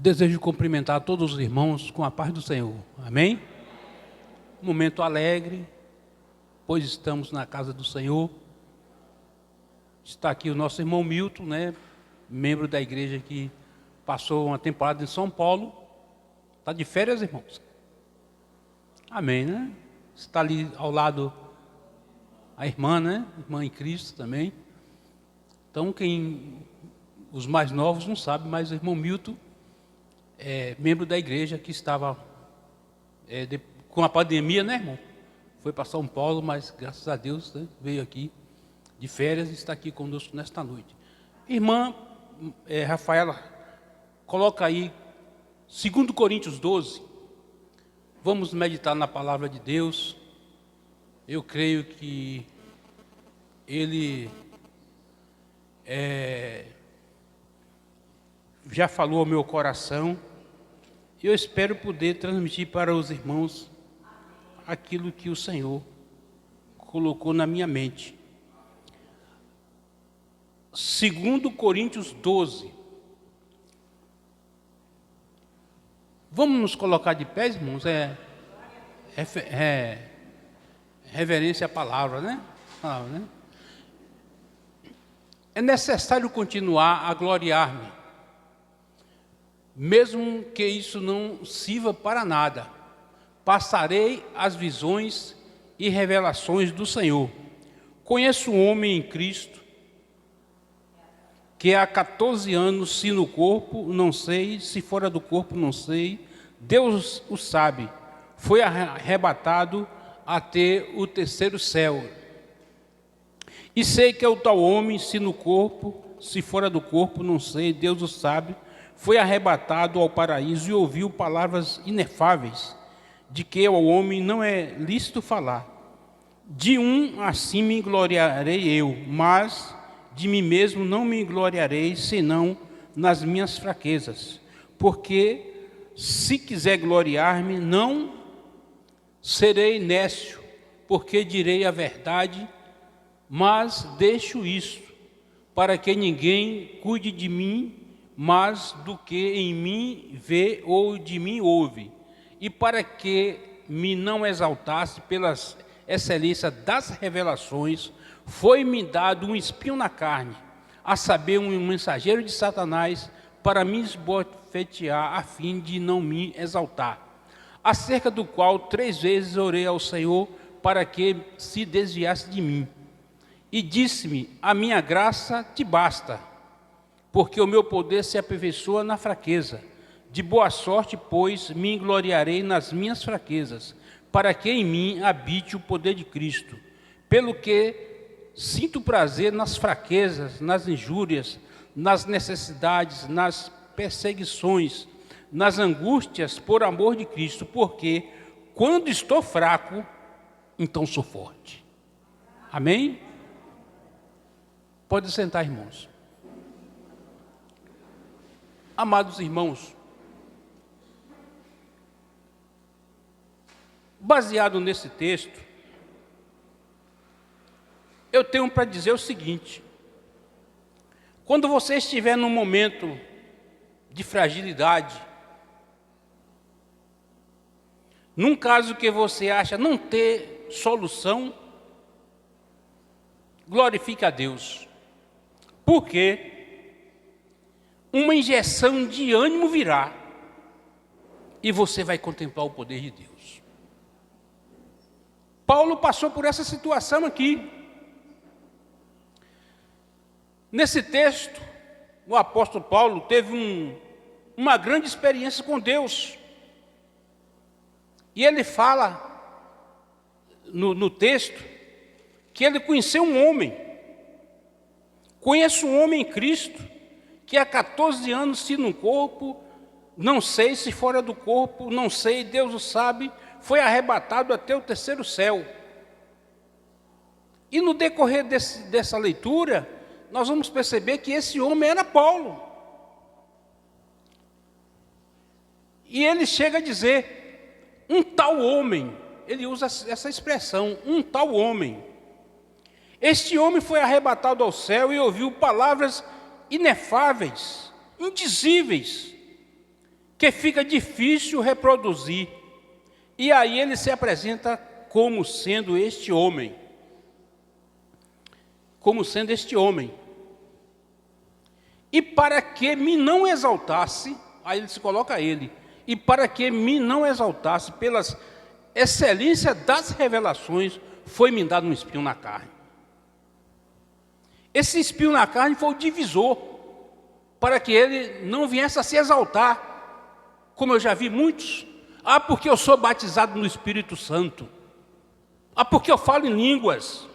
Desejo cumprimentar todos os irmãos com a paz do Senhor. Amém? Um momento alegre, pois estamos na casa do Senhor. Está aqui o nosso irmão Milton, membro da igreja que passou uma temporada em São Paulo. Está de férias, irmãos? Amém, né? Está ali ao lado a irmã, Irmã em Cristo também. Então, os mais novos não sabem, mas o irmão Milton é membro da igreja que estava com a pandemia, irmão? Foi para São Paulo, mas graças a Deus veio aqui de férias e está aqui conosco nesta noite. Irmã Rafaela, coloca aí 2 Coríntios 12. Vamos meditar na palavra de Deus. Eu creio que ele já falou ao meu coração. E eu espero poder transmitir para os irmãos aquilo que o Senhor colocou na minha mente. 2 Coríntios 12. Vamos nos colocar de pés, irmãos? Reverência à palavra, né? É necessário continuar a gloriar-me, mesmo que isso não sirva para nada. Passarei as visões e revelações do Senhor. Conheço um homem em Cristo, que há 14 anos, se no corpo, não sei, se fora do corpo, não sei, Deus o sabe, foi arrebatado até o terceiro céu. E sei que é o tal homem, se no corpo, se fora do corpo, não sei, Deus o sabe, foi arrebatado ao paraíso e ouviu palavras inefáveis, de que ao homem não é lícito falar. De um assim me gloriarei eu, mas de mim mesmo não me gloriarei, senão nas minhas fraquezas. Porque se quiser gloriar-me, não serei nécio, porque direi a verdade, mas deixo isso, para que ninguém cuide de mim, mas do que em mim vê ou de mim ouve, e para que me não exaltasse pelas excelências das revelações, foi-me dado um espinho na carne, a saber, um mensageiro de Satanás, para me esbofetear, a fim de não me exaltar, acerca do qual 3 vezes orei ao Senhor, para que se desviasse de mim. E disse-me: a minha graça te basta, porque o meu poder se aperfeiçoa na fraqueza. De boa sorte, pois, me gloriarei nas minhas fraquezas, para que em mim habite o poder de Cristo. Pelo que sinto prazer nas fraquezas, nas injúrias, nas necessidades, nas perseguições, nas angústias, por amor de Cristo, porque quando estou fraco, então sou forte. Amém? Pode sentar, irmãos. Amados irmãos, baseado nesse texto, eu tenho para dizer o seguinte: quando você estiver num momento de fragilidade, num caso que você acha não ter solução, glorifique a Deus, porque uma injeção de ânimo virá e você vai contemplar o poder de Deus. Paulo passou por essa situação aqui. Nesse texto, o apóstolo Paulo teve uma grande experiência com Deus. E ele fala no texto que ele conheceu um homem. Conheço um homem em Cristo, que há 14 anos, se no corpo, não sei, se fora do corpo, não sei, Deus o sabe, foi arrebatado até o terceiro céu. E no decorrer dessa leitura, nós vamos perceber que esse homem era Paulo. E ele chega a dizer, um tal homem, ele usa essa expressão, um tal homem. Este homem foi arrebatado ao céu e ouviu palavras inefáveis, indizíveis, que fica difícil reproduzir. E aí ele se apresenta como sendo este homem. Como sendo este homem. E para que me não exaltasse, aí ele se coloca ele, e para que me não exaltasse pelas excelências das revelações, foi-me dado um espinho na carne. Esse espinho na carne foi o divisor, para que ele não viesse a se exaltar, como eu já vi muitos. Ah, porque eu sou batizado no Espírito Santo. Ah, porque eu falo em línguas.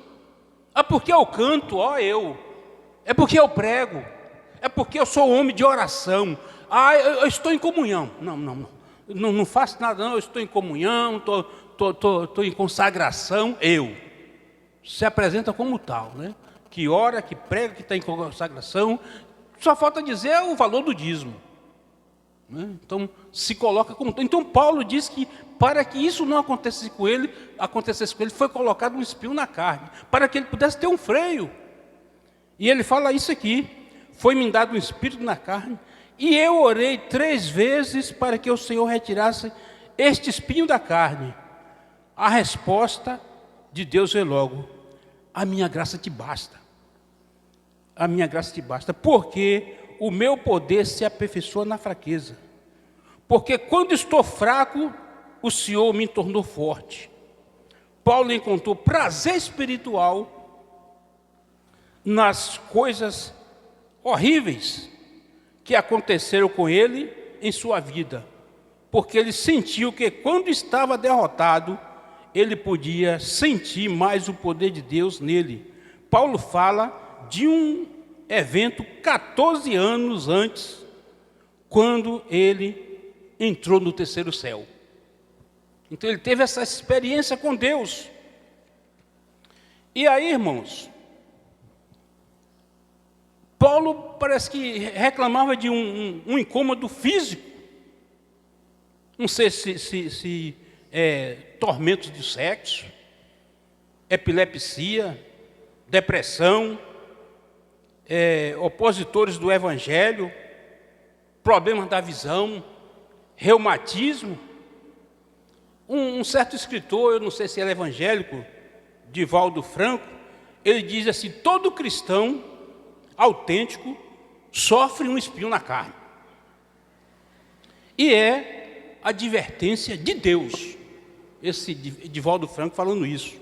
Ah, porque eu canto, ó eu. É porque eu prego. É porque eu sou homem de oração. Ah, eu estou em comunhão. Não faço nada não, eu estou em comunhão, estou em consagração. Eu. Se apresenta como tal, né? Que ora, que prega, que está em consagração. Só falta dizer o valor do dízimo. Né? Então, se coloca como tal. Então, Paulo diz que para que isso não acontecesse com ele, foi colocado um espinho na carne, para que ele pudesse ter um freio. E ele fala isso aqui: foi-me dado um espírito na carne, e eu orei 3 vezes para que o Senhor retirasse este espinho da carne. A resposta de Deus é logo: a minha graça te basta. A minha graça te basta, porque o meu poder se aperfeiçoa na fraqueza. Porque quando estou fraco, o Senhor me tornou forte. Paulo encontrou prazer espiritual nas coisas horríveis que aconteceram com ele em sua vida, porque ele sentiu que quando estava derrotado, ele podia sentir mais o poder de Deus nele. Paulo fala de um evento 14 anos antes, quando ele entrou no terceiro céu. Então ele teve essa experiência com Deus. E aí, irmãos, Paulo parece que reclamava de um incômodo físico. Não sei se tormentos de sexo, epilepsia, depressão, opositores do evangelho, problemas da visão, reumatismo. Um certo escritor, eu não sei se ele é evangélico, Divaldo Franco, ele diz assim: todo cristão autêntico sofre um espinho na carne. E é a advertência de Deus, esse Divaldo Franco falando isso.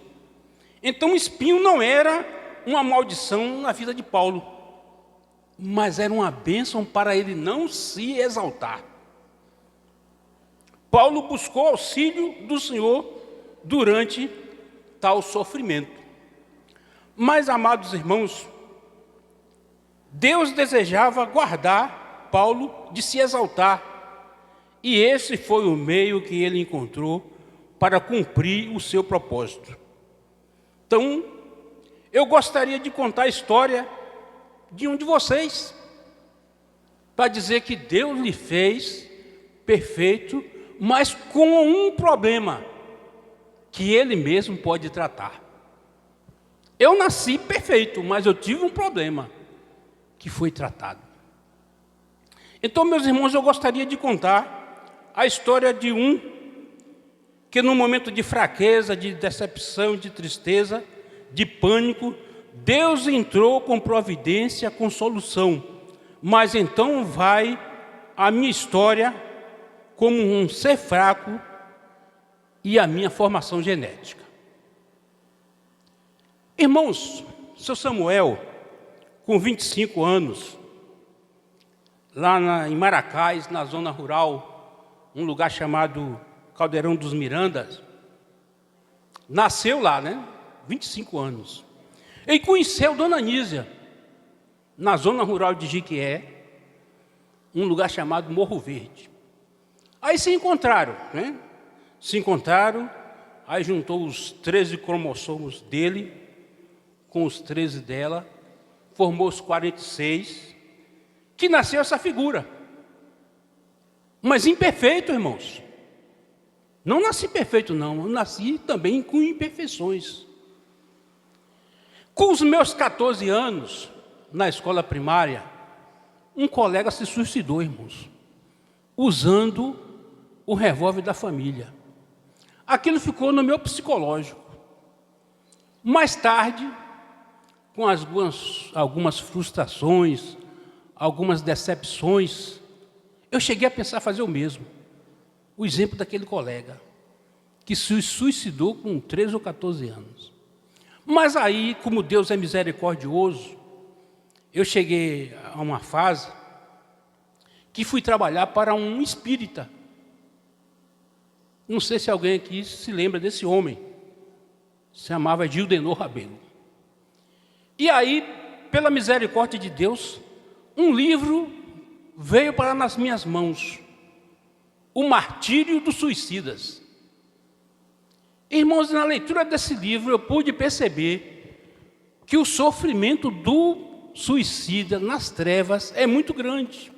Então o espinho não era uma maldição na vida de Paulo, mas era uma bênção para ele não se exaltar. Paulo buscou auxílio do Senhor durante tal sofrimento. Mas, amados irmãos, Deus desejava guardar Paulo de se exaltar, e esse foi o meio que ele encontrou para cumprir o seu propósito. Então, eu gostaria de contar a história de um de vocês, para dizer que Deus lhe fez perfeito, mas com um problema que Ele mesmo pode tratar. Eu nasci perfeito, mas eu tive um problema que foi tratado. Então, meus irmãos, eu gostaria de contar a história de um que no momento de fraqueza, de decepção, de tristeza, de pânico, Deus entrou com providência, com solução. Mas então vai a minha história como um ser fraco e a minha formação genética. Irmãos, seu Samuel, com 25 anos, lá em Maracás, na zona rural, um lugar chamado Caldeirão dos Mirandas, nasceu lá, né? 25 anos. Ele conheceu Dona Nísia, na zona rural de Jiquié, um lugar chamado Morro Verde. Aí se encontraram, né? Se encontraram, aí juntou os 13 cromossomos dele com os 13 dela, formou os 46, que nasceu essa figura. Mas imperfeito, irmãos. Não nasci perfeito, não. Eu nasci também com imperfeições. Com os meus 14 anos, na escola primária, um colega se suicidou, irmãos. usando o revólver da família. Aquilo ficou no meu psicológico. Mais tarde, com algumas frustrações, algumas decepções, eu cheguei a pensar fazer o mesmo. O exemplo daquele colega, que se suicidou com 13 ou 14 anos. Mas aí, como Deus é misericordioso, eu cheguei a uma fase que fui trabalhar para um espírita. Não sei se alguém aqui se lembra desse homem. Se chamava Gildenor Rabelo. E aí, pela misericórdia de Deus, um livro veio para nas minhas mãos. O Martírio dos Suicidas. Irmãos, na leitura desse livro eu pude perceber que o sofrimento do suicida nas trevas é muito grande.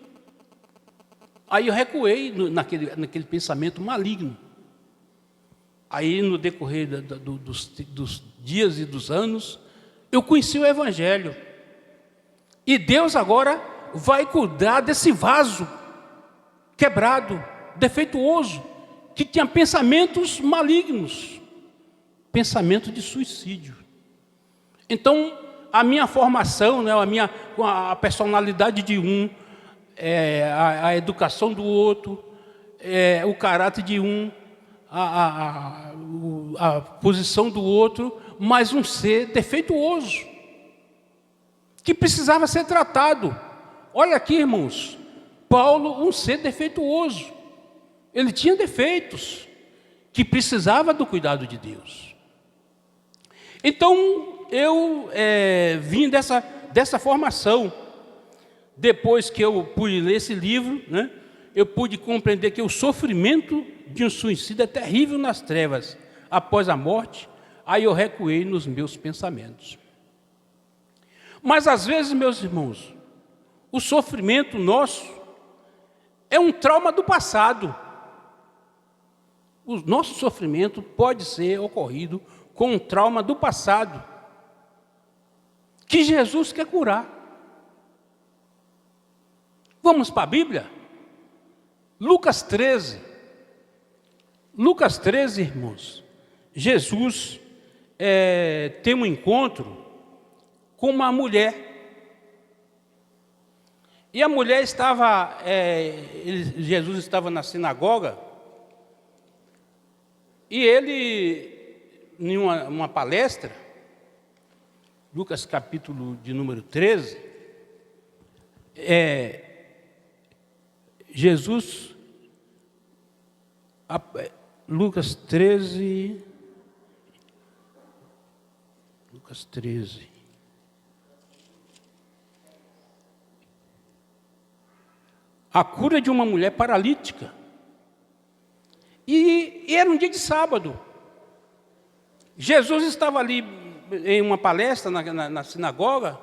Aí eu recuei naquele pensamento maligno. Aí no decorrer dos dias e dos anos, eu conheci o Evangelho. E Deus agora vai cuidar desse vaso quebrado, defeituoso, que tinha pensamentos malignos, pensamento de suicídio. Então, a minha formação, né, a personalidade de um, a educação do outro, o caráter de um, a posição do outro, mas um ser defeituoso, que precisava ser tratado. Olha aqui, irmãos, Paulo, um ser defeituoso. Ele tinha defeitos, que precisava do cuidado de Deus. Então, eu vim dessa formação. Depois que eu pude ler esse livro, né, eu pude compreender que o sofrimento de um suicida é terrível nas trevas. Após a morte, aí eu recuei nos meus pensamentos. Mas às vezes, meus irmãos, o sofrimento nosso é um trauma do passado. O nosso sofrimento pode ser ocorrido com um trauma do passado, que Jesus quer curar. Vamos para a Bíblia? Lucas 13. Lucas 13, irmãos. Jesus tem um encontro com uma mulher. E a mulher estava, Jesus estava na sinagoga, e ele, em uma palestra, Lucas capítulo de número 13, Jesus, Lucas 13, a cura de uma mulher paralítica. E era um dia de sábado. Jesus estava ali em uma palestra na sinagoga,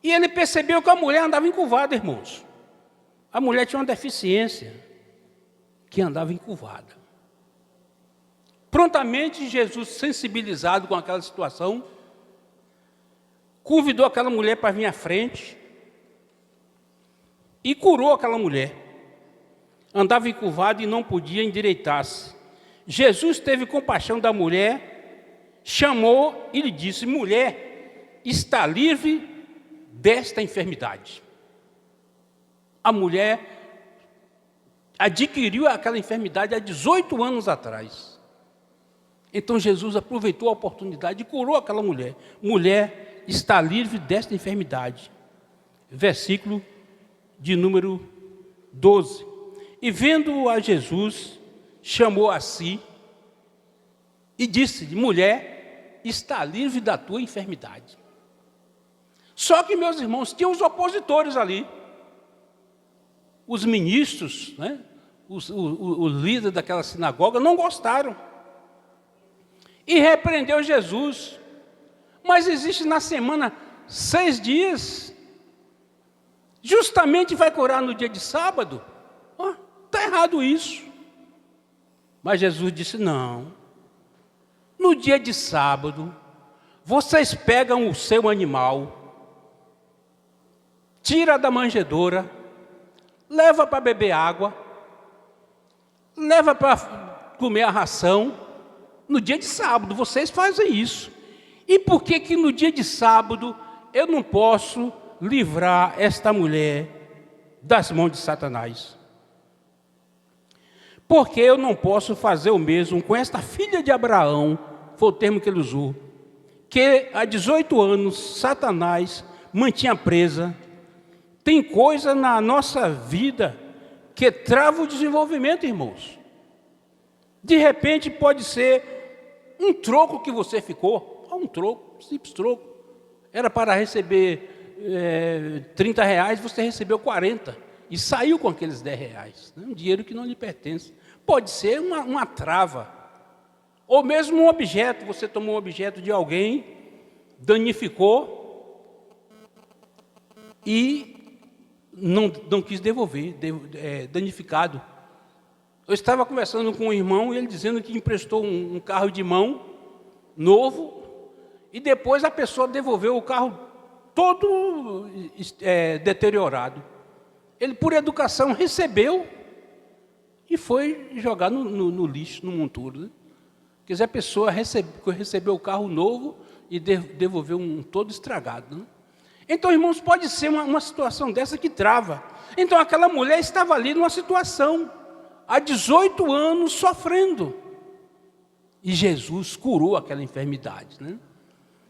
e ele percebeu que a mulher andava encurvada, irmãos. A mulher tinha uma deficiência, que andava encurvada. Prontamente, Jesus, sensibilizado com aquela situação, convidou aquela mulher para vir à frente e curou aquela mulher. Andava encurvada e não podia endireitar-se. Jesus teve compaixão da mulher, chamou e lhe disse: mulher, está livre desta enfermidade. A mulher adquiriu aquela enfermidade há 18 anos atrás. Então Jesus aproveitou a oportunidade e curou aquela mulher. Mulher, está livre desta enfermidade. Versículo de número 12. E vendo a Jesus, chamou a si e disse-lhe: mulher, está livre da tua enfermidade. Só que, meus irmãos, tinha os opositores ali. Os ministros, né, o líder daquela sinagoga, não gostaram. E repreendeu Jesus. Mas existe na semana 6 dias. Justamente vai curar no dia de sábado. Está errado isso. Mas Jesus disse: não. No dia de sábado, vocês pegam o seu animal, tira da manjedoura, leva para beber água leva para comer a ração no dia de sábado. Vocês fazem isso. E por que que no dia de sábado eu não posso livrar esta mulher das mãos de Satanás? Porque eu não posso fazer o mesmo com esta filha de Abraão, foi o termo que ele usou, que há 18 anos Satanás mantinha presa. Tem coisa na nossa vida que trava o desenvolvimento, irmãos. De repente pode ser um troco que você ficou, um troco, simples troco. Era para receber 30 reais, você recebeu 40 e saiu com aqueles 10 reais. Um dinheiro que não lhe pertence. Pode ser uma trava. Ou mesmo um objeto, você tomou um objeto de alguém, danificou e não quis devolver, danificado. Eu estava conversando com um irmão e ele dizendo que emprestou um carro de mão novo e depois a pessoa devolveu o carro todo deteriorado. Ele, por educação, recebeu e foi jogar no lixo, no monturo. Né? Quer dizer, a pessoa recebeu o carro novo e devolveu um todo estragado. Né? Então, irmãos, pode ser uma situação dessa que trava. Então, aquela mulher estava ali numa situação, há 18 anos, sofrendo. E Jesus curou aquela enfermidade. Né?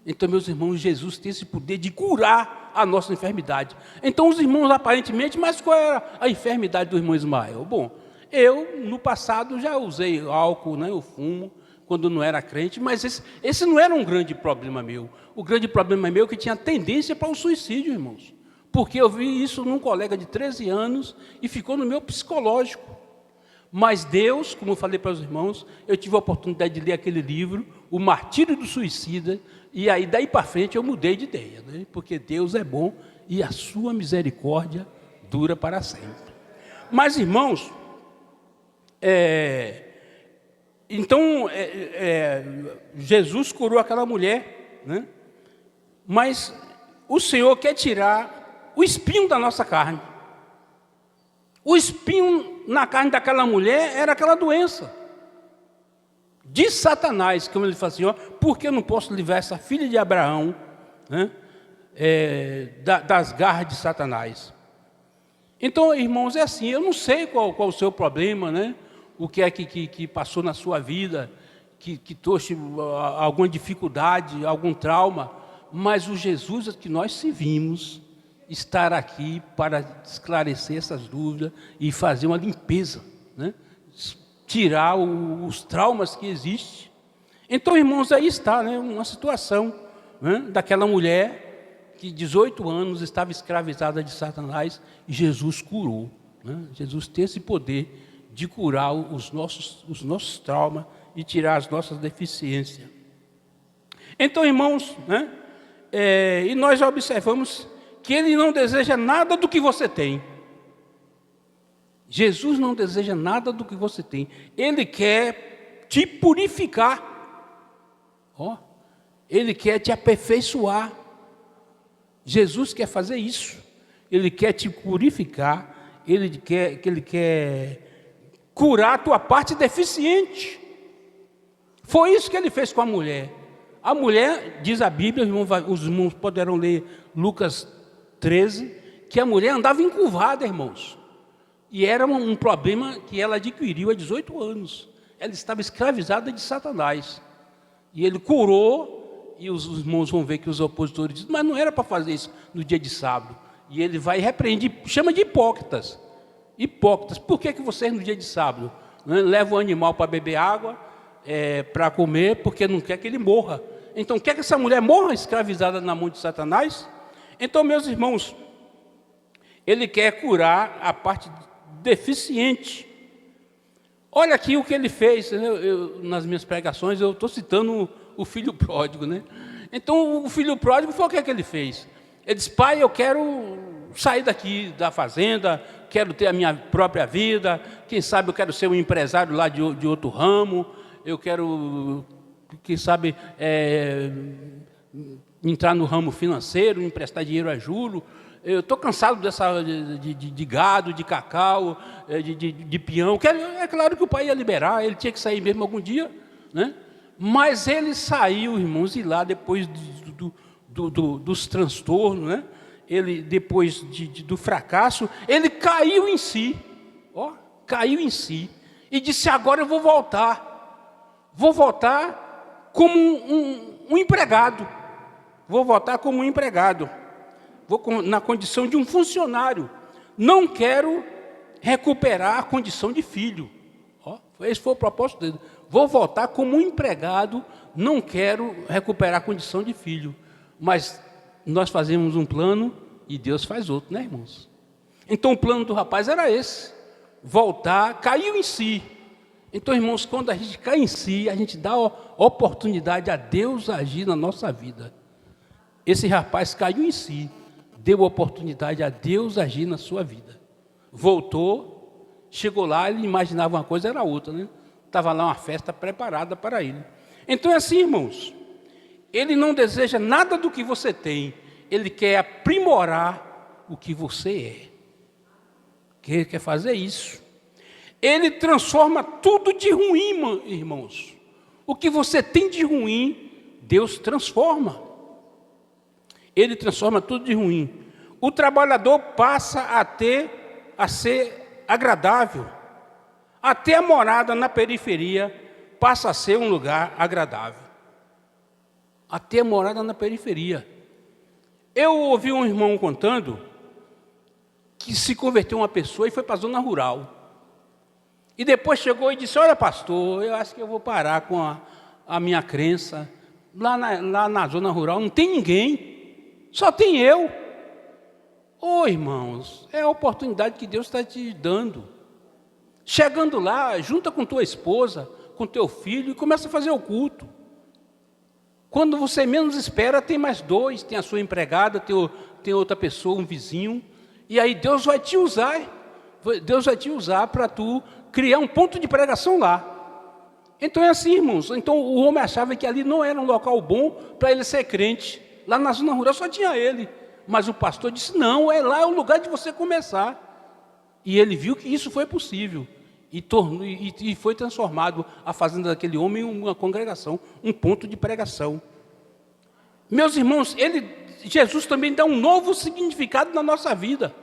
Então, meus irmãos, Jesus tem esse poder de curar a nossa enfermidade. Então, os irmãos, aparentemente, mas qual era a enfermidade do irmão Ismael? Bom, eu, no passado, já usei álcool, né? Eu fumo, quando não era crente, mas esse não era um grande problema meu. O grande problema meu é que tinha tendência para o suicídio, irmãos. Porque eu vi isso num colega de 13 anos e ficou no meu psicológico. Mas Deus, como eu falei para os irmãos, eu tive a oportunidade de ler aquele livro, O Martírio do Suicida, e aí daí para frente eu mudei de ideia, né? Porque Deus é bom e a sua misericórdia dura para sempre. Mas, irmãos, então, Jesus curou aquela mulher, né? Mas o Senhor quer tirar o espinho da nossa carne. O espinho na carne daquela mulher era aquela doença de Satanás, como ele fala assim, ó, por que eu não posso livrar essa filha de Abraão, né, das garras de Satanás? Então, irmãos, é assim, eu não sei qual o seu problema, né? O que é que passou na sua vida, que trouxe alguma dificuldade, algum trauma, mas o Jesus que nós servimos estar aqui para esclarecer essas dúvidas e fazer uma limpeza, né? Tirar os traumas que existem. Então, irmãos, aí está, né, uma situação, né, daquela mulher que 18 anos estava escravizada de Satanás e Jesus curou. Né? Jesus tem esse poder de curar os nossos traumas e tirar as nossas deficiências. Então, irmãos, né, e nós já observamos que Ele não deseja nada do que você tem. Jesus não deseja nada do que você tem. Ele quer te purificar. Ó, Ele quer te aperfeiçoar. Jesus quer fazer isso. Ele quer te purificar. Ele quer curar a tua parte deficiente. Foi isso que Ele fez com a mulher. A mulher, diz a Bíblia, os irmãos poderão ler Lucas 13, que a mulher andava encurvada, irmãos. E era um problema que ela adquiriu há 18 anos. Ela estava escravizada de Satanás. E Ele curou, e os irmãos vão ver que os opositores dizem, mas não era para fazer isso no dia de sábado. E Ele vai e repreende, chama de hipócritas. Hipócritas, por que vocês no dia de sábado, né, levam o animal para beber água, para comer, porque não quer que ele morra? Então, quer que essa mulher morra escravizada na mão de Satanás? Então, meus irmãos, Ele quer curar a parte deficiente. Olha aqui o que Ele fez, né? Nas minhas pregações eu estou citando o filho pródigo, né? Então o filho pródigo foi o que ele fez. Ele disse, pai, eu quero sair daqui da fazenda, quero ter a minha própria vida, quem sabe eu quero ser um empresário lá de outro ramo, eu quero, quem sabe, entrar no ramo financeiro, emprestar dinheiro a juros, eu estou cansado dessa de gado, de cacau, de peão. É claro que o pai ia liberar, ele tinha que sair mesmo algum dia, né? Mas ele saiu, irmãos, e lá depois dos transtornos, né? Ele, depois do fracasso, ele caiu em si, caiu em si, e disse: agora eu vou voltar como um empregado, vou na condição de um funcionário, não quero recuperar a condição de filho. Esse foi o propósito dele. Vou voltar como um empregado, não quero recuperar a condição de filho. Mas nós fazemos um plano e Deus faz outro, né, irmãos? Então o plano do rapaz era esse: voltar, caiu em si. Então, irmãos, quando a gente cai em si, a gente dá oportunidade a Deus agir na nossa vida. Esse rapaz caiu em si, deu oportunidade a Deus agir na sua vida. Voltou, chegou lá, ele imaginava uma coisa, era outra, né? Estava lá uma festa preparada para ele. Então é assim, irmãos, ele não deseja nada do que você tem, ele quer aprimorar o que você é. Ele quer fazer isso. Ele transforma tudo de ruim, irmãos. O que você tem de ruim, Deus transforma. Ele transforma tudo de ruim. O trabalhador passa a ser agradável. Até a morada na periferia passa a ser um lugar agradável. Até a morada na periferia. Eu ouvi um irmão contando que se converteu uma pessoa e foi para a zona rural. E depois chegou e disse: olha, pastor, eu acho que eu vou parar com a minha crença. Lá na zona rural não tem ninguém, só tem eu. Irmãos, é a oportunidade que Deus está te dando. Chegando lá, junta com tua esposa, com teu filho e começa a fazer o culto. Quando você menos espera, tem mais dois, tem a sua empregada, tem outra pessoa, um vizinho. E aí Deus vai te usar. Deus vai te usar para tu criar um ponto de pregação lá. Então é assim, irmãos. Então o homem achava que ali não era um local bom para ele ser crente. Lá na zona rural só tinha ele. Mas o pastor disse: não, lá é o lugar de você começar. E ele viu que isso foi possível. E foi transformado a fazenda daquele homem em uma congregação, um ponto de pregação. Meus irmãos, Jesus também dá um novo significado na nossa vida.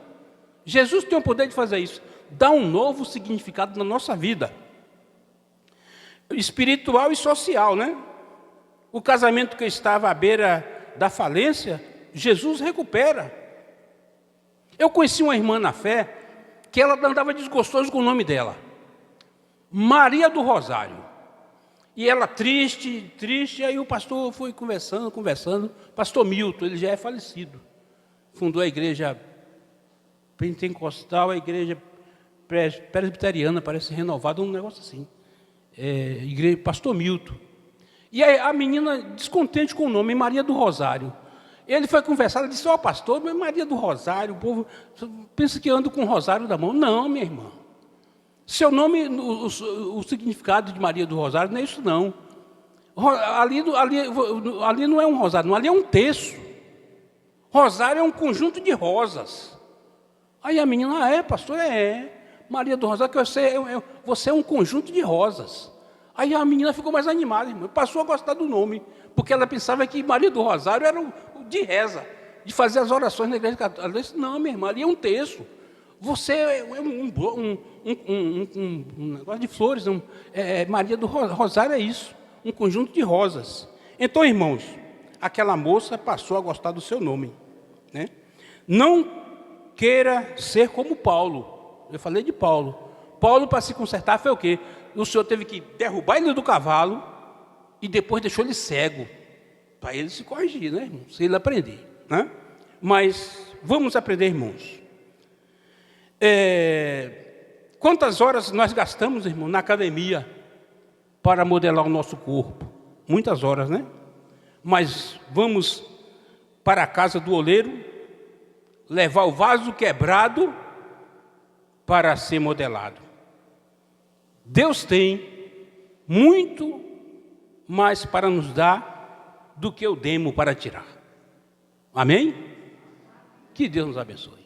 Jesus tem o poder de fazer isso, dá um novo significado na nossa vida, espiritual e social, né? O casamento que estava à beira da falência, Jesus recupera. Eu conheci uma irmã na fé que ela andava desgostoso com o nome dela, Maria do Rosário. E ela triste, aí o pastor foi conversando, pastor Milton, ele já é falecido, fundou a igreja pentecostal, a igreja presbiteriana, parece renovada, um negócio assim, igreja, pastor Milton. E aí a menina, descontente com o nome, Maria do Rosário, ele foi conversar, ela disse: pastor, mas Maria do Rosário, o povo pensa que ando com o rosário da mão. Não, minha irmã, seu nome, o significado de Maria do Rosário não é isso não. Ali não é um rosário, não, ali é um terço. Rosário é um conjunto de rosas. Aí a menina: pastor, Maria do Rosário, que você é um conjunto de rosas. Aí a menina ficou mais animada, irmão, passou a gostar do nome, porque ela pensava que Maria do Rosário era o de reza, de fazer as orações na igreja católica. Ela disse: não, minha irmã, ali é um terço. Você é um negócio de flores. Maria do Rosário é isso, um conjunto de rosas. Então, irmãos, aquela moça passou a gostar do seu nome, né? Não queira ser como Paulo. Eu falei de Paulo. Paulo, para se consertar, foi o quê? O Senhor teve que derrubar ele do cavalo e depois deixou ele cego, para ele se corrigir, né, irmão? Se ele aprender, né? Mas vamos aprender, irmãos. Quantas horas nós gastamos, irmão, na academia para modelar o nosso corpo? Muitas horas, né? Mas vamos para a casa do oleiro, levar o vaso quebrado para ser modelado. Deus tem muito mais para nos dar do que o demo para tirar. Amém? Que Deus nos abençoe.